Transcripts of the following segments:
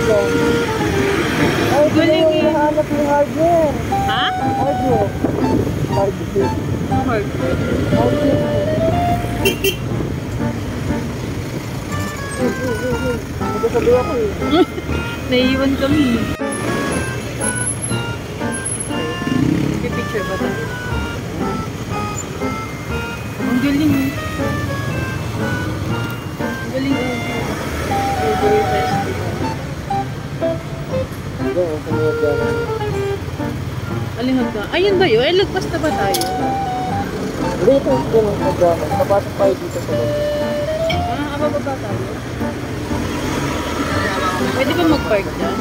Ay, Galing eh. Hanap yung hardware. Ha? Hardware. Hardware. Hardware. Magkasabi ako eh. Naiiwan kami. Pipicture ba tayo? Ang galing eh. Ang galing eh. Burger Festival. Alingod ka. Ayun ba yun? Ay, lagpas na ba tayo? Hindi, ito yung programa. Kapasok tayo dito sa loob. Ababa tayo. Pwede ba mag-park dyan?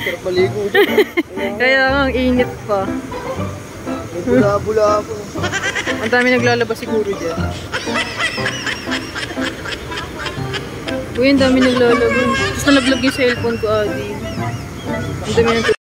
Sarap maligo. Kaya nga, ang init pa. Bula-bula ako. Ang dami naglalabas siguro dyan. Uy, ang dami naglalabas. Tapos nalaglag yung cellphone ko, Adi. Ang dami ng